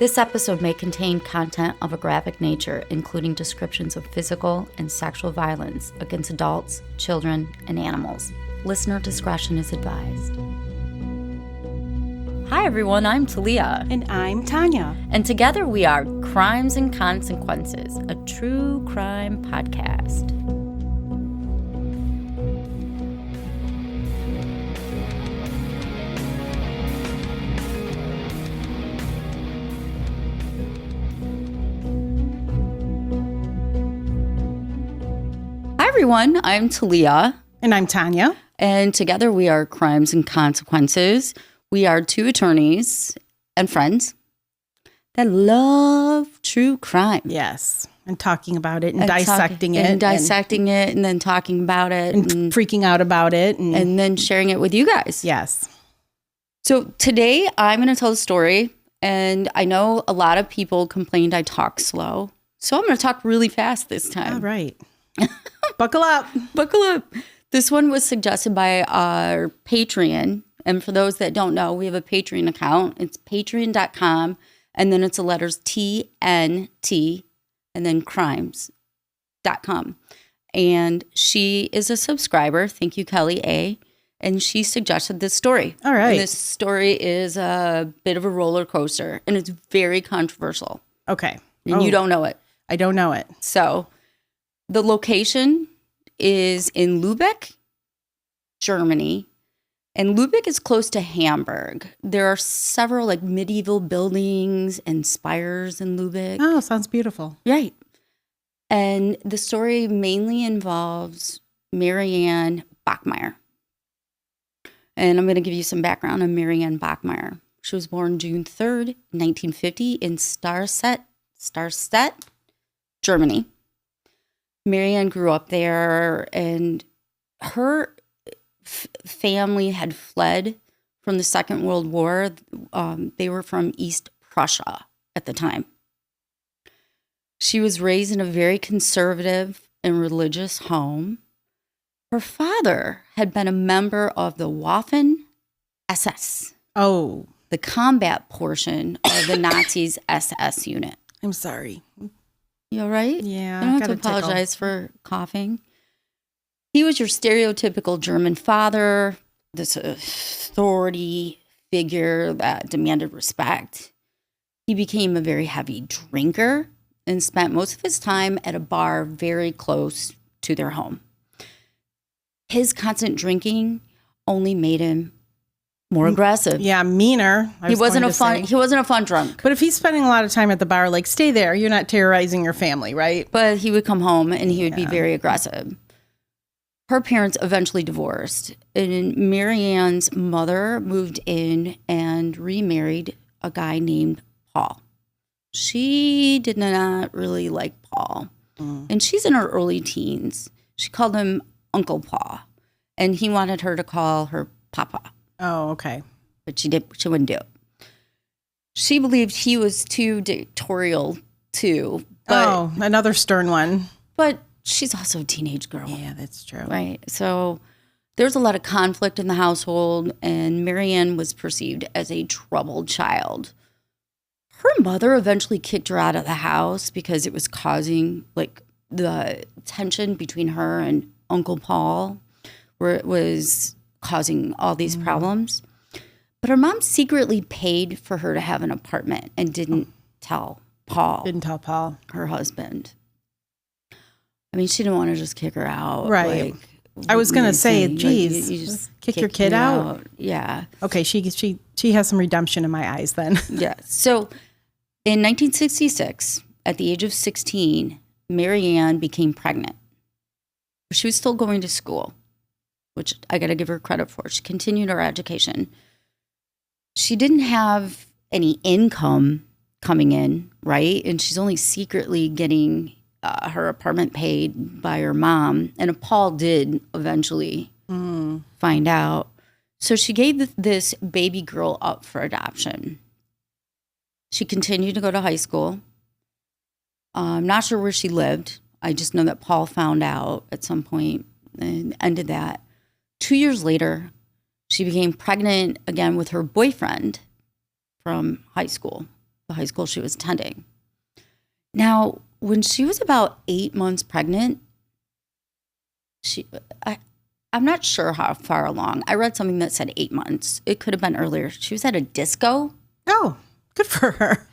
This episode may contain content of a graphic nature, including descriptions of physical and sexual violence against adults, children, and animals. Listener discretion is advised. Hi everyone, I'm Talia. And I'm Tanya. And together we are Crimes and Consequences, a true crime podcast. Hi everyone, I'm Talia. And I'm Tanya. And together we are Crimes and Consequences. We are two attorneys and friends that love true crime. Yes. And talking about it and dissecting it. And dissecting it and then talking about it. And freaking out about it. And then sharing it with you guys. Yes. So today I'm going to tell a story. And I know a lot of people complained I talk slow. So I'm going to talk really fast this time. All right. Buckle up. Buckle up. This one was suggested by our Patreon. And for those that don't know, we have a Patreon account. It's patreon.com. And then it's the letters TNT and then crimes.com. And she is a subscriber. Thank you, Kelly A. And she suggested this story. All right. And this story is a bit of a roller coaster. And it's very controversial. Okay. And you don't know it. I don't know it. So the location is in Lübeck, Germany. And Lübeck is close to Hamburg. There are several like medieval buildings and spires in Lübeck. Oh, sounds beautiful. Right. And the story mainly involves Marianne+bachmeier. And I'm going to give you some background on Marianne+bachmeier. She was born June 3rd, 1950 in Starstedt, Germany. Marianne grew up there, and her family had fled from the Second World War. They were from East Prussia at the time. She was raised in a very conservative and religious home. Her father had been a member of the Waffen SS. Oh. The combat portion of the Nazis' SS unit. I'm sorry. You all right? Yeah. I don't have to apologize for coughing. He was your stereotypical German father, this authority figure that demanded respect. He became a very heavy drinker and spent most of his time at a bar very close to their home. His constant drinking only made him more aggressive. Yeah, meaner. He wasn't a fun drunk. But if he's spending a lot of time at the bar, like, stay there. You're not terrorizing your family, right? But he would come home and he would be very aggressive. Her parents eventually divorced, and Marianne's mother moved in and remarried a guy named Paul. She did not really like Paul, and she's in her early teens. She called him Uncle Paul, and he wanted her to call her Papa. Oh, okay. But she wouldn't do it. She believed he was too dictatorial too. But, another stern one. But she's also a teenage girl. Yeah, that's true. Right. So there's a lot of conflict in the household, and Marianne was perceived as a troubled child. Her mother eventually kicked her out of the house because it was causing like the tension between her and Uncle Paul, where it was causing all these problems. But her mom secretly paid for her to have an apartment and didn't tell Paul. Her husband. I mean, she didn't want to just kick her out. Right. Like, I was going to say, geez, you just kick your kid out? Yeah. Okay, she has some redemption in my eyes then. Yeah. So in 1966, at the age of 16, Marianne became pregnant. She was still going to school, which I got to give her credit for. She continued her education. She didn't have any income coming in, right? And she's only secretly getting her apartment paid by her mom. And Paul did eventually find out. So she gave this baby girl up for adoption. She continued to go to high school. I'm not sure where she lived. I just know that Paul found out at some point and ended that. 2 years later, she became pregnant again with her boyfriend from high school. the high school she was attending. Now, when she was about 8 months pregnant, I'm not sure how far along. I read something that said 8 months. It could have been earlier. She was at a disco. Oh, good for her.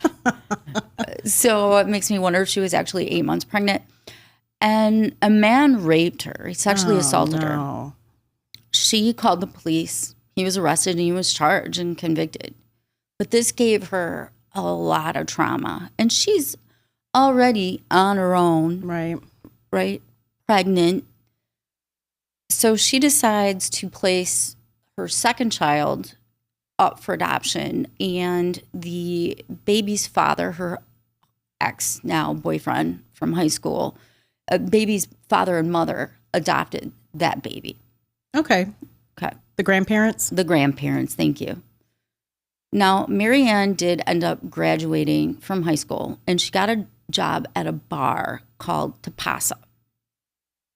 So it makes me wonder if she was actually 8 months pregnant. And a man raped her. He sexually assaulted her. She called the police. He was arrested and he was charged and convicted. But this gave her a lot of trauma. And she's already on her own. Right? Pregnant. So she decides to place her second child up for adoption. And the baby's father, her ex now boyfriend from high school, baby's father and mother adopted that baby. Okay. The grandparents? The grandparents, thank you. Now, Marianne did end up graduating from high school, and she got a job at a bar called Tapasa.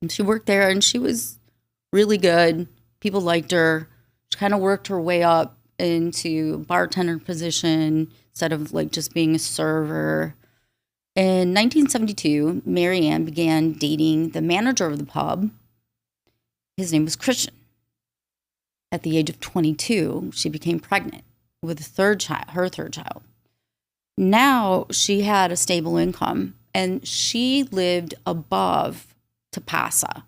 And she worked there, and she was really good. People liked her. She kind of worked her way up into bartender position instead of like just being a server. In 1972, Marianne began dating the manager of the pub. His name was Christian. At the age of 22, she became pregnant with her third child. Now she had a stable income, and she lived above Tapasa,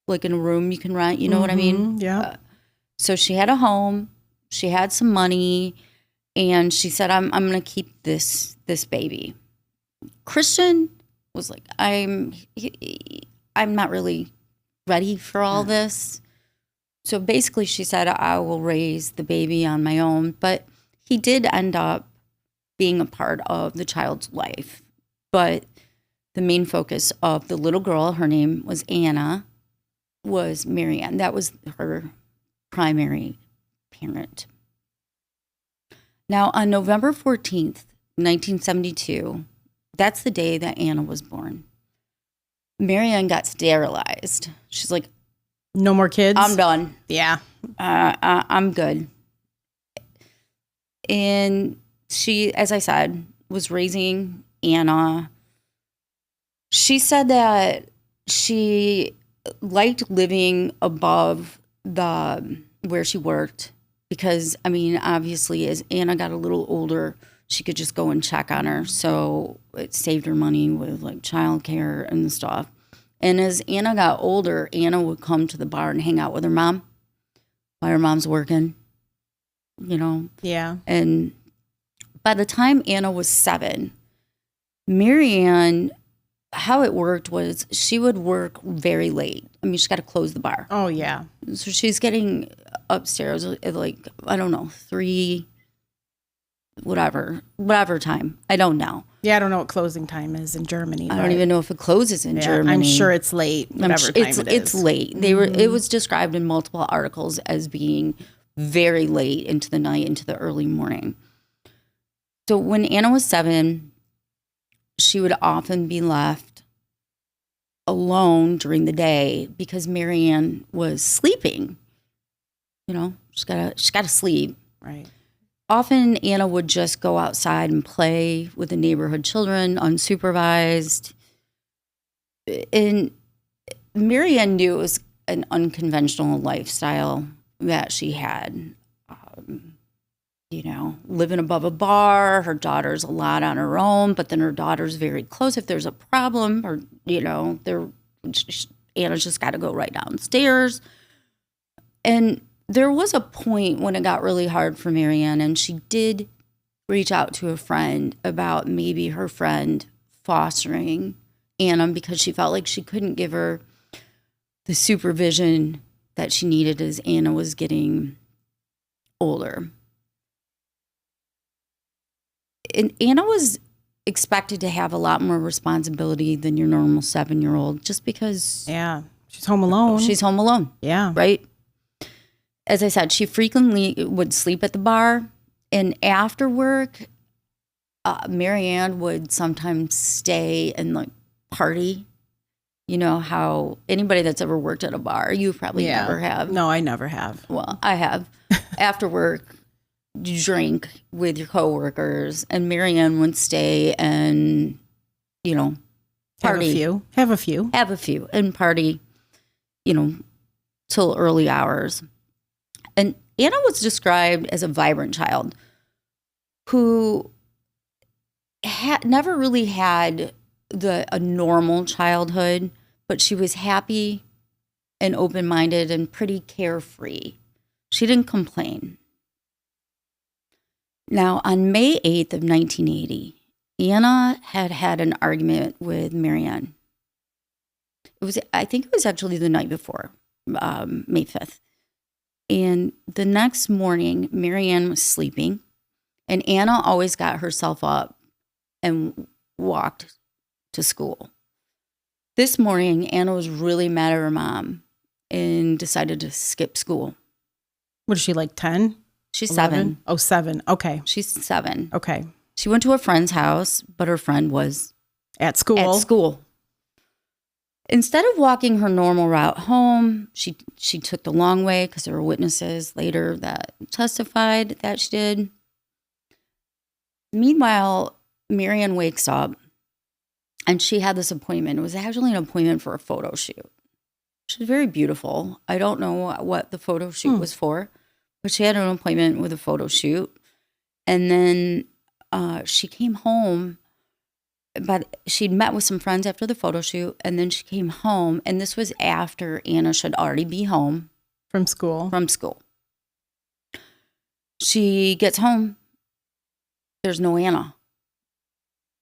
like in a room you can rent. You know what I mean? Yeah. So she had a home. She had some money, and she said, "I'm going to keep this baby." Christian was like, I'm not really ready for all this. So basically she said, I will raise the baby on my own. But he did end up being a part of the child's life. But the main focus of the little girl, her name was Anna, was Marianne. That was her primary parent. Now, on November 14th, 1972, that's the day that Anna was born, Marianne got sterilized. She's like, no more kids? I'm done. Yeah. I'm good. And she, as I said, was raising Anna. She said that she liked living above where she worked because, I mean, obviously as Anna got a little older, she could just go and check on her. So it saved her money with like childcare and stuff. And as Anna got older, Anna would come to the bar and hang out with her mom while her mom's working, you know? Yeah. And by the time Anna was 7, Marianne, how it worked was she would work very late. I mean, she's got to close the bar. Oh, yeah. So she's getting upstairs at like, I don't know, 3, whatever time. I don't know. Yeah, I don't know what closing time is in Germany. I don't even know if it closes in Germany. I'm sure it's late, whatever time it is. It's late. It was described in multiple articles as being very late into the night, into the early morning. So when Anna was 7, she would often be left alone during the day because Marianne was sleeping. You know, she's got to sleep. Right. Often Anna would just go outside and play with the neighborhood children unsupervised. And Marianne knew it was an unconventional lifestyle that she had. You know, living above a bar, her daughter's a lot on her own, but then her daughter's very close. If there's a problem or, you know, Anna's just got to go right downstairs. And there was a point when it got really hard for Marianne, and she did reach out to a friend about maybe her friend fostering Anna because she felt like she couldn't give her the supervision that she needed as Anna was getting older. And Anna was expected to have a lot more responsibility than your normal 7-year-old just because... Yeah, she's home alone. She's home alone. Yeah. Right? As I said, she frequently would sleep at the bar. And after work, Marianne would sometimes stay and like party. You know how anybody that's ever worked at a bar, you probably never have. No, I never have. Well, I have. After work, drink with your coworkers, and Marianne would stay and, party. Have a few. And party, till early hours. And Anna was described as a vibrant child who never really had a normal childhood, but she was happy and open-minded and pretty carefree. She didn't complain. Now, on May 8th of 1980, Anna had an argument with Marianne. I think it was actually the night before, May 5th. And the next morning, Marianne was sleeping, and Anna always got herself up and walked to school. This morning, Anna was really mad at her mom and decided to skip school. What is she, like 10? She's 11? 7. Oh, 7. Okay. She's 7. Okay. She went to a friend's house, but her friend was At school. Instead of walking her normal route home, she took the long way because there were witnesses later that testified that she did. Meanwhile, Marianne wakes up and she had this appointment. It was actually an appointment for a photo shoot. She was very beautiful. I don't know what the photo shoot was for, but she had an appointment with a photo shoot. And then she came home, but she'd met with some friends after the photo shoot, and then she came home, and this was after Anna should already be home. From school. She gets home. There's no Anna.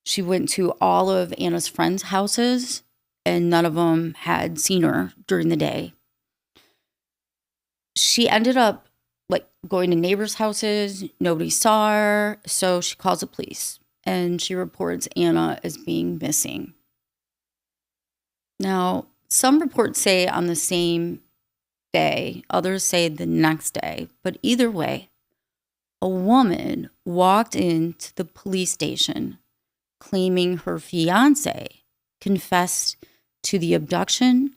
She went to all of Anna's friends' houses, and none of them had seen her during the day. She ended up going to neighbors' houses. Nobody saw her, so she calls the police, and she reports Anna as being missing. Now, some reports say on the same day, others say the next day, but either way, a woman walked into the police station claiming her fiance confessed to the abduction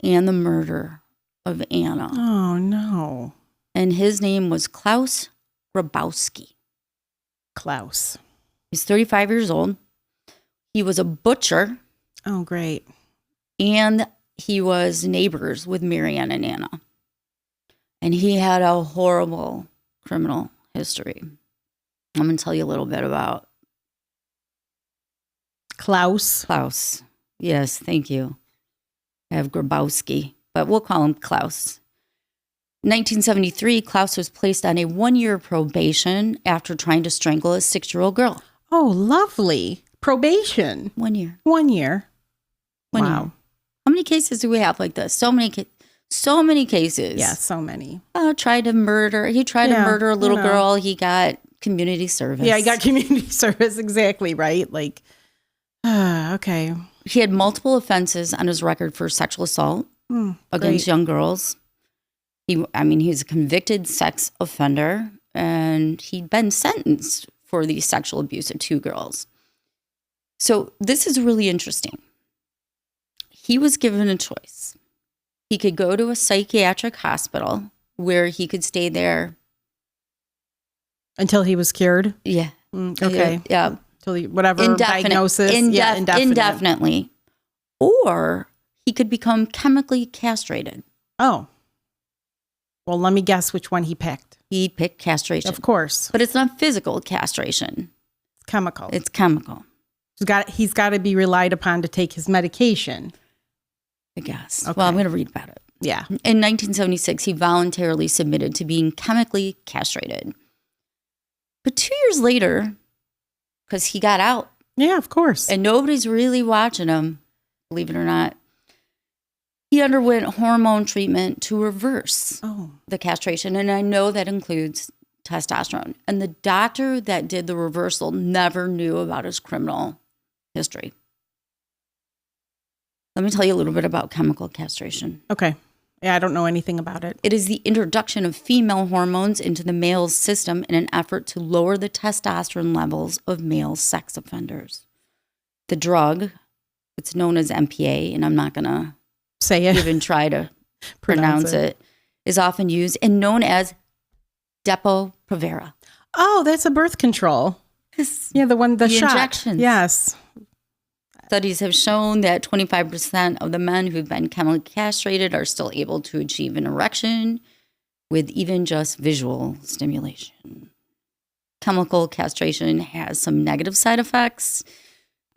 and the murder of Anna. Oh, no. And his name was Klaus Grabowski. Klaus. He's 35 years old. He was a butcher. Oh, great. And he was neighbors with Marianne and Anna. And he had a horrible criminal history. I'm going to tell you a little bit about Klaus. Yes, thank you. I have Grabowski, but we'll call him Klaus. In 1973, Klaus was placed on a 1-year probation after trying to strangle a 6-year-old girl. Oh, lovely. Probation. 1 year. 1 year. Wow. Year. How many cases do we have like this? So many cases. Yeah, so many. Tried to murder. He tried to murder a little girl. He got community service. Yeah, he got community service. Exactly, right? Okay. He had multiple offenses on his record for sexual assault against young girls. He's a convicted sex offender, and he'd been sentenced for the sexual abuse of 2 girls. So this is really interesting. He was given a choice. He could go to a psychiatric hospital where he could stay there. Until he was cured? Yeah. Okay. Yeah. Until whatever diagnosis. Indefinitely. Or he could become chemically castrated. Oh. Well, let me guess which one he picked. He picked castration. Of course. But it's not physical castration. It's chemical. It's chemical. He's got to be relied upon to take his medication. I guess. Okay. Well, I'm going to read about it. Yeah. In 1976, he voluntarily submitted to being chemically castrated. But 2 years later, because he got out. Yeah, of course. And nobody's really watching him, believe it or not. He underwent hormone treatment to reverse the castration. And I know that includes testosterone. And the doctor that did the reversal never knew about his criminal history. Let me tell you a little bit about chemical castration. Okay. Yeah, I don't know anything about it. It is the introduction of female hormones into the male's system in an effort to lower the testosterone levels of male sex offenders. The drug, it's known as MPA, and I'm not going to say it, even try to pronounce it, is often used and known as Depo-Provera. Oh, that's a birth control. Yeah, the shot. Injections. Yes. Studies have shown that 25% of the men who've been chemically castrated are still able to achieve an erection with even just visual stimulation. Chemical castration has some negative side effects: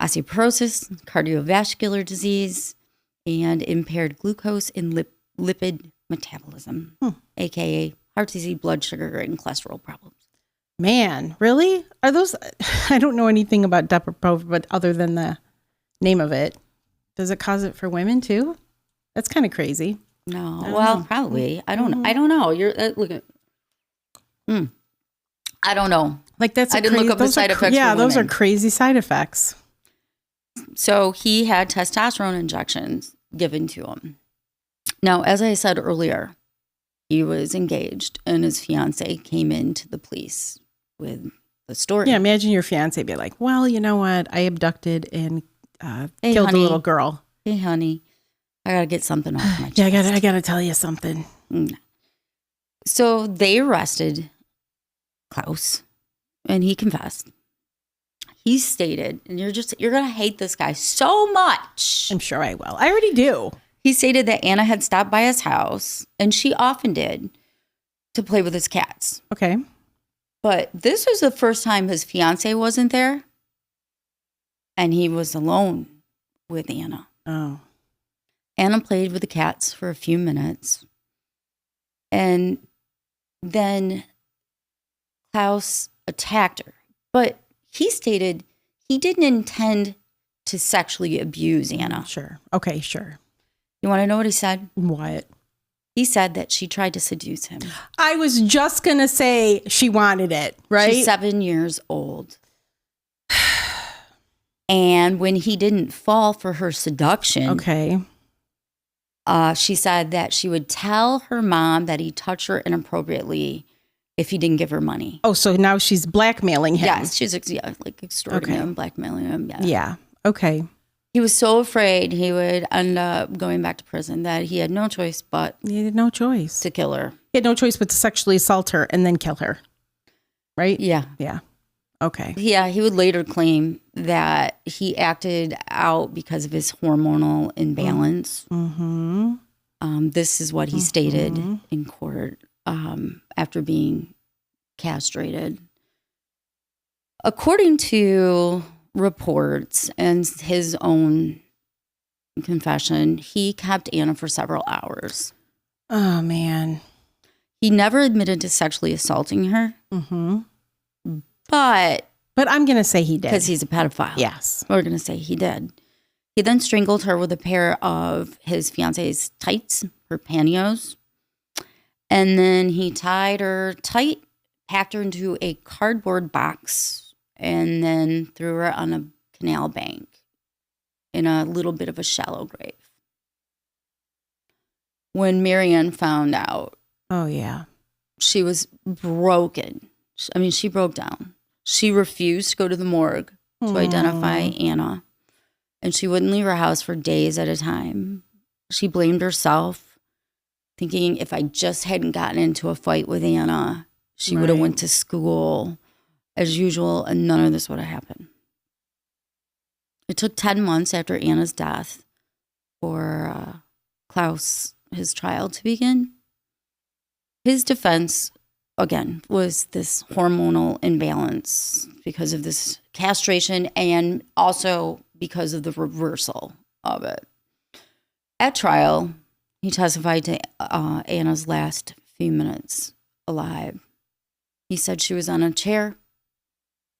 osteoporosis, cardiovascular disease, and impaired glucose and lipid metabolism, aka heart disease, blood sugar, and cholesterol problems. Man, really? Are those? I don't know anything about Depo-Provera, but other than the name of it, does it cause it for women too? That's kind of crazy. No, well, probably. I don't know. You're look at. I don't know. Like that's. I didn't look up the side effects. Yeah, for those are women. crazy side effects. So he had testosterone injections given to him. Now, as I said earlier, he was engaged, and his fiance came into the police with the story. Yeah, imagine your fiance be like, "Well, you know what? I abducted and Hey, killed honey. a little girl. Hey, honey, I gotta get something off my chest. Yeah, I gotta tell you something." So they arrested Klaus, and he confessed. He stated, and you're gonna hate this guy so much. I'm sure I will. I already do. He stated that Anna had stopped by his house, and she often did, to play with his cats. Okay. But this was the first time his fiance wasn't there, and he was alone with Anna. Oh. Anna played with the cats for a few minutes, and then Klaus attacked her. But he stated he didn't intend to sexually abuse Anna. Sure. Okay, sure. You want to know what he said? What? He said that she tried to seduce him. I was just going to say she wanted it, right? She's 7 years old. And when he didn't fall for her seduction, Okay. she said that she would tell her mom that he touched her inappropriately if he didn't give her money. Oh, so now she's blackmailing him. Yes, she's extorting him, blackmailing him. Yeah. Yeah. Okay. He was so afraid he would end up going back to prison that he had no choice but He had no choice. to kill her. He had no choice but to sexually assault her and then kill her. Right? Yeah. Yeah. Okay. Yeah, he would later claim that he acted out because of his hormonal imbalance. Mm-hmm. This is what he stated in court after being castrated. According to reports and his own confession, he kept Anna for several hours. Oh, man. He never admitted to sexually assaulting her, Mm-hmm. but But I'm going to say he did. because he's a pedophile. Yes. We're going to say he did. He then strangled her with a pair of his fiance's tights, her pantyhose. And then he tied her tight, packed her into a cardboard box, and then threw her on a canal bank in a little bit of a shallow grave. When Marianne found out, Oh, yeah. she was broken. I mean, she broke down. She refused to go to the morgue to identify Anna, and she wouldn't leave her house for days at a time. She blamed herself, thinking if I just hadn't gotten into a fight with Anna, she would have went to school as usual, and none of this would have happened. It took 10 months after Anna's death for Klaus, his trial, to begin. His defense, again, was this hormonal imbalance because of this castration and also because of the reversal of it. At trial, he testified to Anna's last few minutes alive. He said she was on a chair.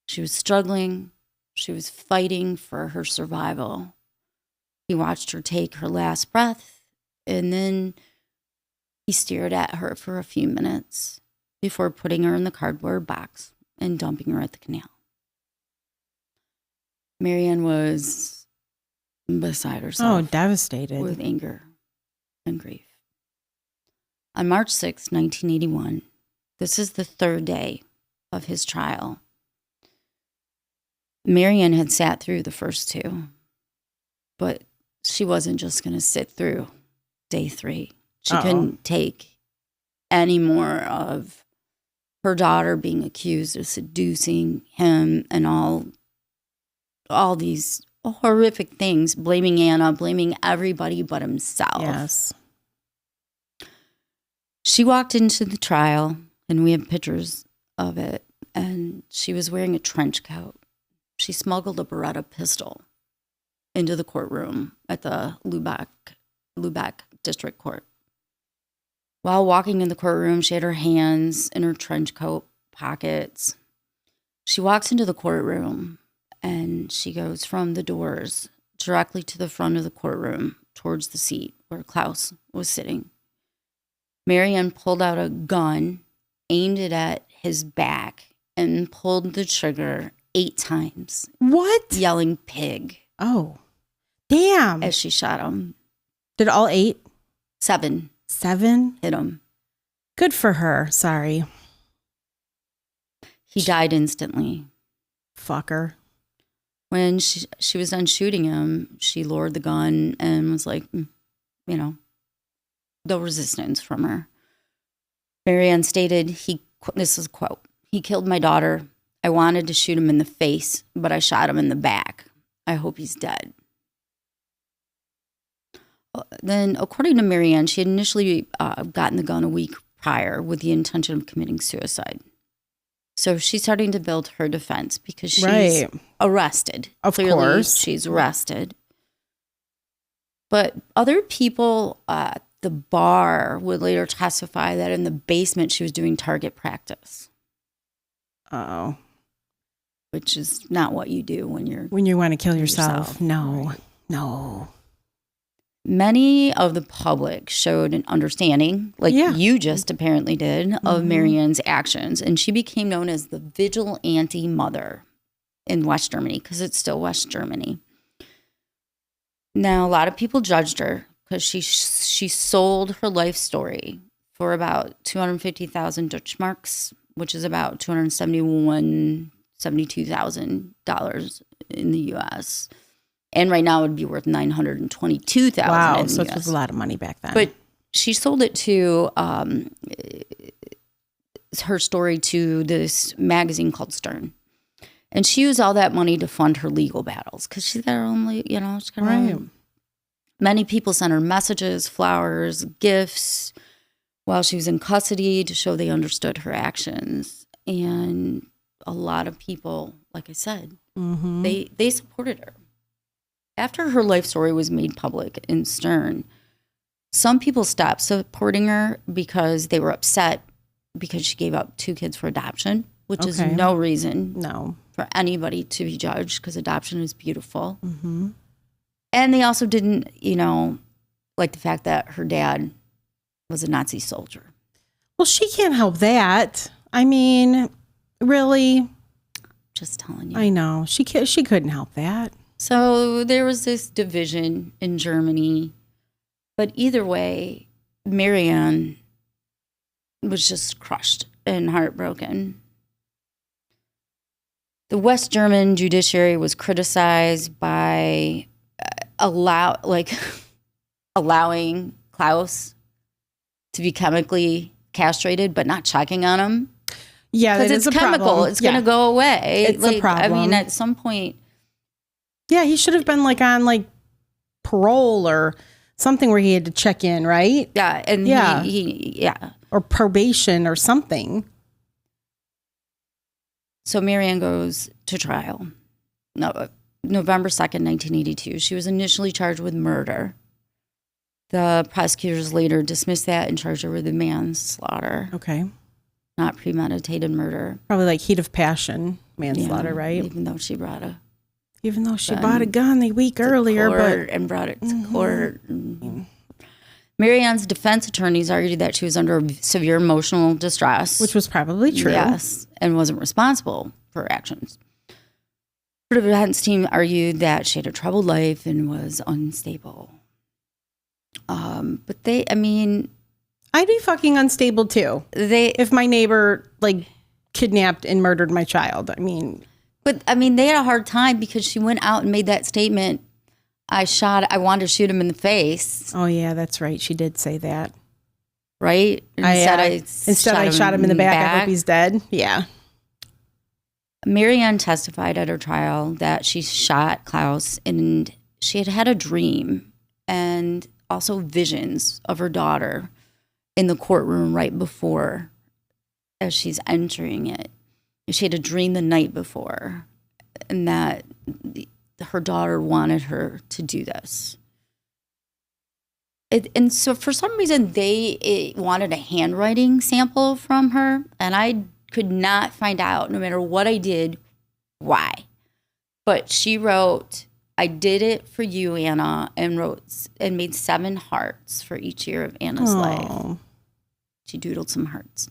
She was struggling. She was fighting for her survival. He watched her take her last breath, and then he stared at her for a few minutes before putting her in the cardboard box and dumping her at the canal. Marianne was beside herself. Oh, devastated. With anger and grief. On March 6, 1981, this is the third day of his trial. Marianne had sat through the first two, but she wasn't just going to sit through day 3. She couldn't take any more of her daughter being accused of seducing him and all these horrific things, blaming Anna, blaming everybody but himself. Yes. She walked into the trial, and we have pictures of it, and she was wearing a trench coat. She smuggled a Beretta pistol into the courtroom at the Lubeck District Court. While walking in the courtroom, she had her hands in her trench coat pockets. She walks into the courtroom, and she goes from the doors directly to the front of the courtroom towards the seat where Klaus was sitting. Marianne pulled out a gun, aimed it at his back, and pulled the trigger 8 times. What? Yelling pig. Oh, damn. As she shot him. Did all 8? 7. 7? Hit him. Good for her. Sorry. He died instantly. Fucker. When she was done shooting him, she lowered the gun and was like, no resistance from her. Marianne stated, this is a quote, "He killed my daughter. I wanted to shoot him in the face, but I shot him in the back. I hope he's dead." Then, according to Marianne, she had initially gotten the gun a week prior with the intention of committing suicide. So she's starting to build her defense because she's arrested. Of Clearly, course. she's arrested. But other people at the bar would later testify that in the basement she was doing target practice. Uh-oh. Which is not what you do when you want to kill yourself. No. Right. No. Many of the public showed an understanding, like you just apparently did, of Marianne's actions. And she became known as the vigilante mother in West Germany, because it's still West Germany. Now, a lot of people judged her because she sold her life story for about 250,000 Deutschmarks, which is about $72,000 in the U.S., and right now it would be worth $922,000. Wow, in the so US. it was a lot of money back then. But she sold it to her story to this magazine called Stern, and she used all that money to fund her legal battles because she's got her own, she's got her own. Many people sent her messages, flowers, gifts while she was in custody to show they understood her actions, and a lot of people, like I said, they supported her. After her life story was made public in Stern, some people stopped supporting her because they were upset because she gave up 2 kids for adoption, which is no reason for anybody to be judged because adoption is beautiful. And they also didn't, like the fact that her dad was a Nazi soldier. Well, she can't help that. I mean, really? Just telling you. I know. She couldn't help that. So there was this division in Germany, but either way, Marianne was just crushed and heartbroken. The West German judiciary was criticized by allowing Klaus to be chemically castrated, but not checking on him. Yeah, because it's chemical. Problem. It's going to go away. It's a problem. I mean, at some point. Yeah, he should have been on parole or something where he had to check in, right? Yeah, and he or probation or something. So Marianne goes to trial. No, November 2nd, 1982. She was initially charged with murder. The prosecutors later dismissed that and charged her with manslaughter. Okay. Not premeditated murder. Probably heat of passion manslaughter, right? Even though she bought a gun the week earlier, and brought it to court. Marianne's defense attorneys argued that she was under severe emotional distress, which was probably true. Yes, and wasn't responsible for her actions. The defense team argued that she had a troubled life and was unstable. But I'd be fucking unstable too. If my neighbor kidnapped and murdered my child, But they had a hard time because she went out and made that statement. I wanted to shoot him in the face. Oh yeah, that's right. She did say that. right? Instead I shot him in the back. I hope he's dead. Yeah. Marianne testified at her trial that she shot Klaus, and she had had a dream and also visions of her daughter in the courtroom right before, as she's entering it. She had a dream the night before, and that her daughter wanted her to do this. And so for some reason, they wanted a handwriting sample from her, and I could not find out, no matter what I did, why. But she wrote, "I did it for you, Anna," and made 7 hearts for each year of Anna's life. She doodled some hearts.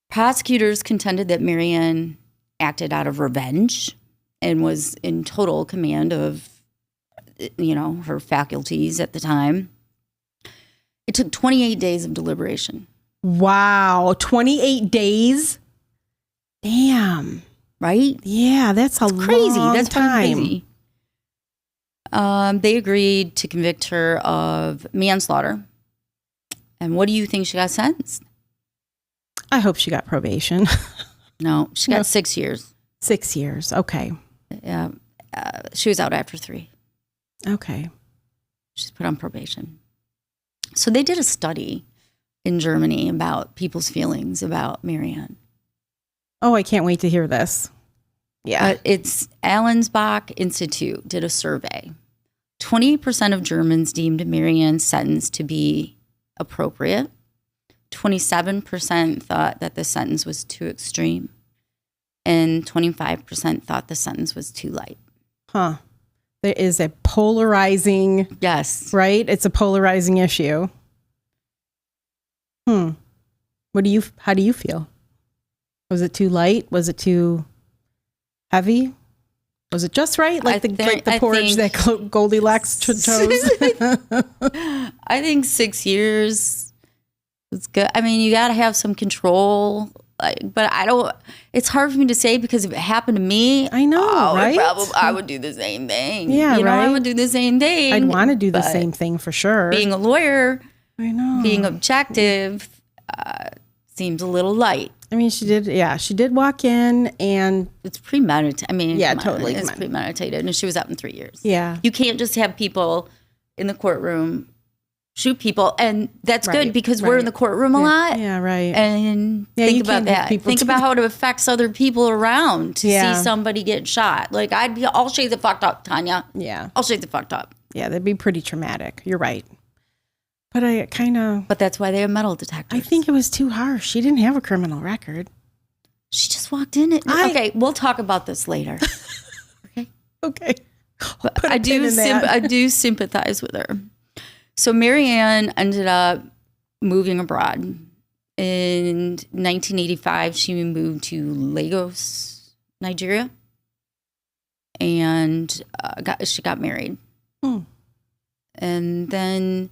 Prosecutors contended that Marianne acted out of revenge and was in total command of, her faculties at the time. It took 28 days of deliberation. Wow. 28 days? Damn. Right? Yeah, that's crazy. That's time. Crazy. They agreed to convict her of manslaughter. And what do you think she got sentenced? I hope she got probation. No, she got 6 years. 6 years. Okay. Yeah. She was out after 3. Okay. She's put on probation. So they did a study in Germany about people's feelings about Marianne. Oh, I can't wait to hear this. Yeah. It's Allensbach Institute did a survey. 28% of Germans deemed Marianne's sentence to be appropriate. 27% thought that the sentence was too extreme. And 25% thought the sentence was too light. Huh. There is a polarizing... Yes. Right? It's a polarizing issue. How do you feel? Was it too light? Was it too heavy? Was it just right? Like the porridge that Goldilocks chose? I think 6 years is good. I mean, you got to have some control. But I don't, it's hard for me to say because if it happened to me, I know, right? I would do the same thing. Yeah, right. I would do the same thing. I'd want to do the same thing for sure. Being a lawyer, I know. Being objective seems a little light. I mean, she did walk in and... It's premeditated. I mean, totally. It's premeditated. And she was out in 3 years. Yeah. You can't just have people in the courtroom shoot people, and that's good because we're in the courtroom a lot. Yeah, right. And think about that. Think about how it affects other people around to see somebody get shot. Like, I'd be all shades of fucked up, Tanya. Yeah. All shades of fucked up. Yeah, that'd be pretty traumatic. You're right. But But that's why they have metal detectors. I think it was too harsh. She didn't have a criminal record. She just walked in. Okay, we'll talk about this later. Okay. Okay. But I do sympathize with her. So Marianne ended up moving abroad. In 1985, she moved to Lagos, Nigeria, and she got married. And then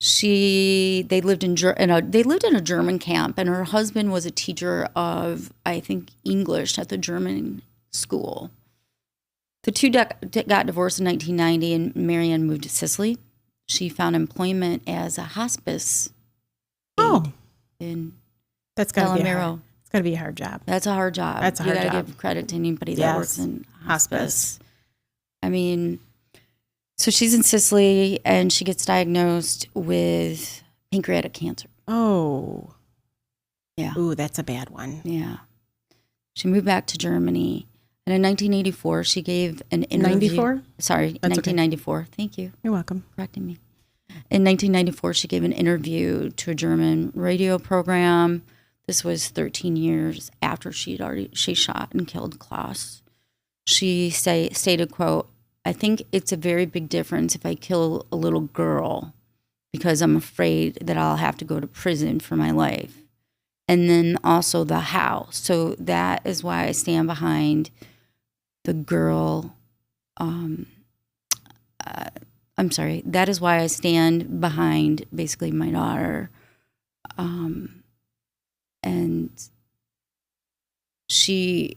they lived in a German camp, and her husband was a teacher of, I think, English at the German school. The two got divorced in 1990, and Marianne moved to Sicily. She found employment as a hospice aide in That's gotta be hard. It's got to be a hard job. That's a hard job. That's a hard job. You got to give credit to anybody that works in hospice. I mean, so she's in Sicily, and she gets diagnosed with pancreatic cancer. Oh. Yeah. Ooh, that's a bad one. Yeah. She moved back to Germany. And in 1984, she gave an interview. 94? Sorry, that's 1994. Okay. Thank you. You're welcome. Correcting me. In 1994, she gave an interview to a German radio program. This was 13 years after she shot and killed Klaus. She stated, quote, "I think it's a very big difference if I kill a little girl because I'm afraid that I'll have to go to prison for my life. And then also the how. So that is why I stand behind the girl. That is why I stand behind basically my daughter." And she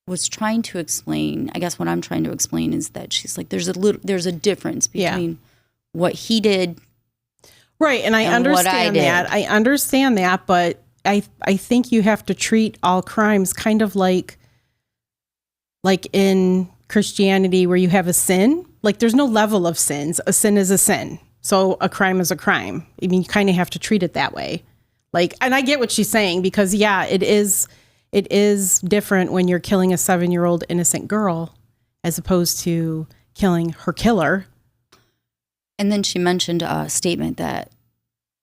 was trying to explain, I guess what I'm trying to explain is that she's like, there's a difference between what he did Right. And I understand that. I understand that. But I think you have to treat all crimes kind of like in Christianity where you have a sin. Like there's no level of sins. A sin is a sin. So a crime is a crime. I mean, you kind of have to treat it that way. Like, and I get what she's saying because yeah, it is different when you're killing a 7-year-old innocent girl as opposed to killing her killer. And then she mentioned a statement that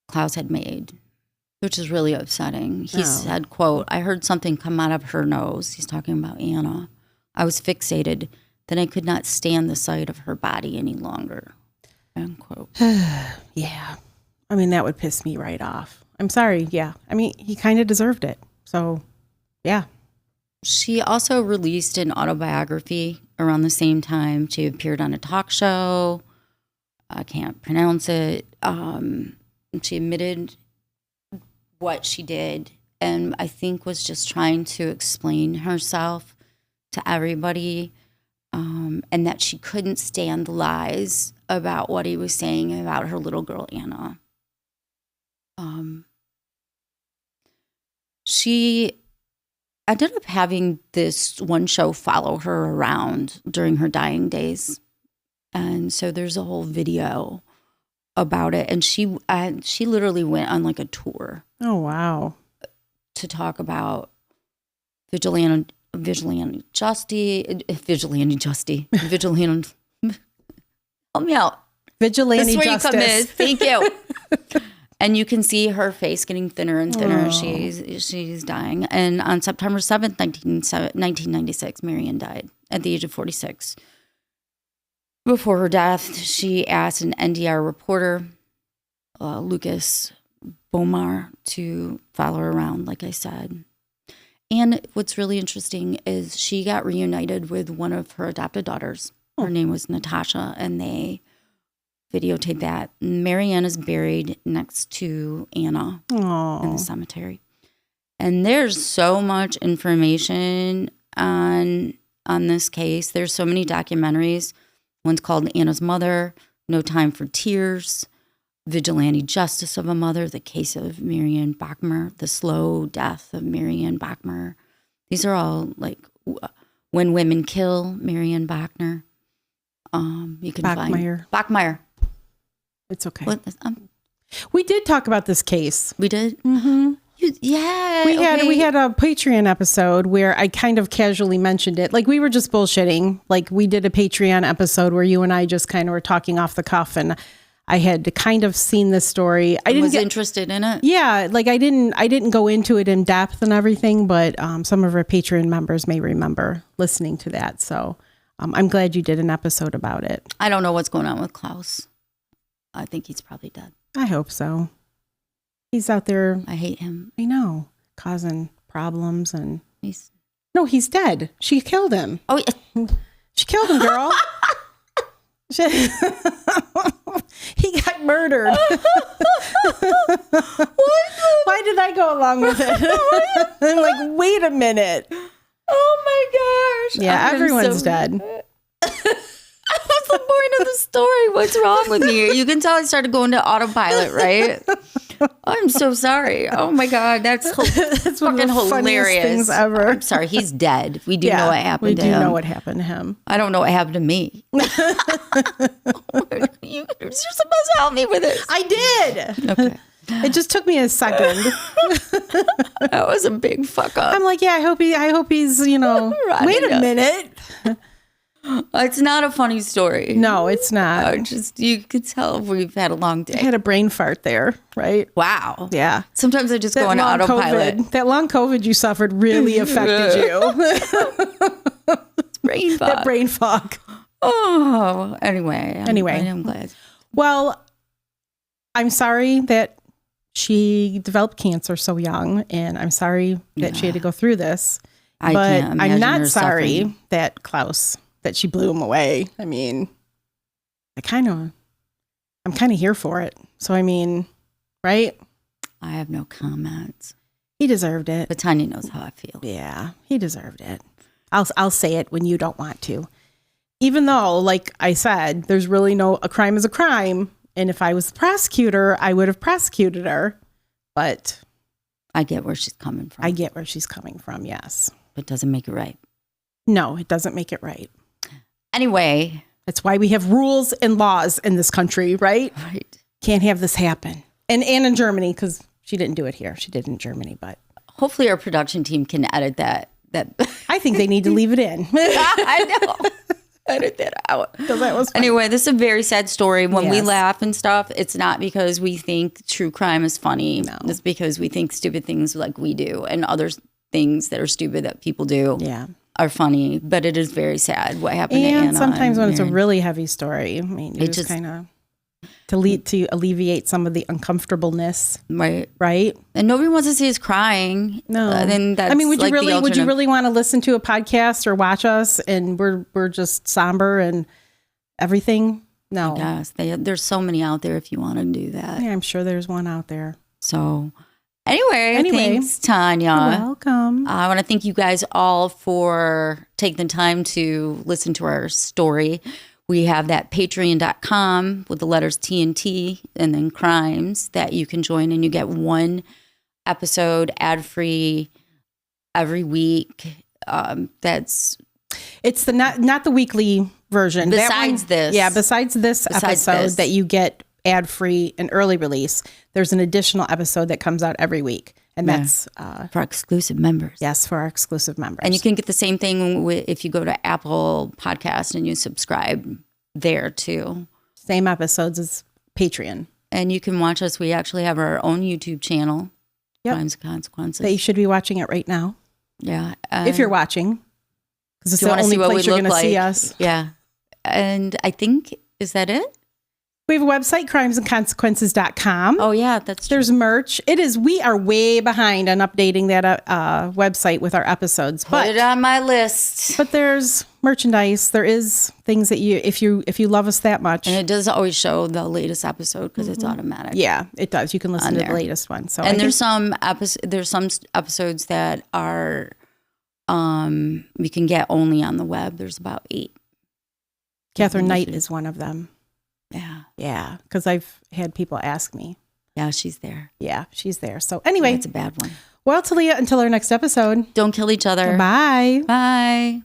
Klaus had made, which is really upsetting. He said, quote, "I heard something come out of her nose." He's talking about Anna. "I was fixated. Then I could not stand the sight of her body any longer." End quote. Yeah. I mean, that would piss me right off. I'm sorry. Yeah. I mean, he kind of deserved it. So, yeah. She also released an autobiography around the same time. She appeared on a talk show. I can't pronounce it. She admitted what she did and I think was just trying to explain herself to everybody, and that she couldn't stand the lies about what he was saying about her little girl, Anna. She ended up having this one show follow her around during her dying days. And so there's a whole video about it. And she literally went on like a tour. Oh, wow. To talk about vigilante justice. Help me out. Vigilante justice. Thank you. And you can see her face getting thinner and thinner as she's dying. And on September 7th, 1996, Marianne died at the age of 46. Before her death, she asked an NDR reporter, Lucas Bomar, to follow her around, like I said. And what's really interesting is she got reunited with one of her adopted daughters. Her name was Natasha, and they videotaped that. Marianne is buried next to Anna in the cemetery. And there's so much information on this case. There's so many documentaries. One's called Anna's Mother, No Time for Tears, Vigilante Justice of a Mother, The Case of Marianne+bachmeier, The Slow Death of Marianne+bachmeier. These are all like When Women Kill Marianne+bachmeier. You can Bachmeier. Find Bachmeier. It's okay. We did talk about this case. We did? Mm-hmm. Yeah. We had a Patreon episode where I kind of casually mentioned it. Like we were just bullshitting. Like we did a Patreon episode where you and I just kind of were talking off the cuff, and I had kind of seen this story. I was interested in it. Yeah, like I didn't go into it in depth and everything, but some of our Patreon members may remember listening to that. So I'm glad you did an episode about it. I don't know what's going on with Klaus. I think he's probably dead. I hope so. He's out there. I hate him. I know, causing problems and he's dead. She killed him. Oh, she killed him, girl. He got murdered. Why did I go along with it? I'm like, wait a minute. Oh my gosh. Yeah, everyone's dead. What's the point of the story? What's wrong with me? You can tell I started going to autopilot, right? I'm so sorry. Oh my God, that's fucking hilarious. Things ever. I'm sorry, he's dead. We do know what happened to him. We do know what happened to him. I don't know what happened to me. You're supposed to help me with this. I did. Okay. It just took me a second. That was a big fuck up. I'm like, yeah, I hope he's, wait a minute. It's not a funny story. No, it's not. You could tell we've had a long day. I had a brain fart there, right? Wow. Yeah. Sometimes I just go into autopilot. That long COVID you suffered really affected you. It's brain fog. That brain fog. Oh, anyway. I'm glad. Well, I'm sorry that she developed cancer so young, and I'm sorry that she had to go through this. But I'm not sorry that that she blew him away. I mean, I'm kind of here for it. So, I mean, right? I have no comments. He deserved it. But Tanya knows how I feel. Yeah, he deserved it. I'll say it when you don't want to. Even though, like I said, there's really a crime is a crime. And if I was the prosecutor, I would have prosecuted her. But I get where she's coming from. I get where she's coming from, yes. But it doesn't make it right. No, it doesn't make it right. Anyway. That's why we have rules and laws in this country, right? Right. Can't have this happen. And in Germany, because she didn't do it here. She did it in Germany, but. Hopefully our production team can edit that. I think they need to leave it in. I know. Edit that out. That was funny. Anyway, this is a very sad story. When we laugh and stuff, it's not because we think true crime is funny. No. It's because we think stupid things like we do and other things that are stupid that people do are funny. But it is very sad what happened to Anna. And sometimes when it's a really heavy story, I mean, you just kind of to alleviate some of the uncomfortableness. Right. And nobody wants to see us crying. No. Then that's would you really want to listen to a podcast or watch us and we're just somber and everything? No. Yes. There's so many out there if you want to do that. Yeah, I'm sure there's one out there. So anyway, thanks, Tanya. You're welcome. I want to thank you guys all for taking the time to listen to our story. We have that patreon.com with the letters TNT and then crimes that you can join, and you get one episode ad-free every week. It's the not the weekly version. Besides this episode that you get ad-free and early release, there's an additional episode that comes out every week. And that's for exclusive members. Yes, for our exclusive members. And you can get the same thing if you go to Apple Podcast and you subscribe there too. Same episodes as Patreon. And you can watch us. We actually have our own YouTube channel, Crimes and Consequences. That you should be watching it right now. Yeah. If you're watching. Because it's the only place you're going to see us. Yeah. And I think, is that it? We have a website, crimesandconsequences.com. Oh, yeah, that's true. There's merch. We are way behind on updating that website with our episodes. Put it on my list. But there's merchandise. There is things that if you love us that much. And it does always show the latest episode because it's automatic. Yeah, it does. You can listen to the latest one. So there's some episodes that are we can get only on the web. There's about 8. Catherine Knight is one of them. Yeah. Yeah. Because I've had people ask me. Yeah, she's there. Yeah, she's there. So anyway. It's a bad one. Well, Talia, until our next episode. Don't kill each other. Bye. Bye.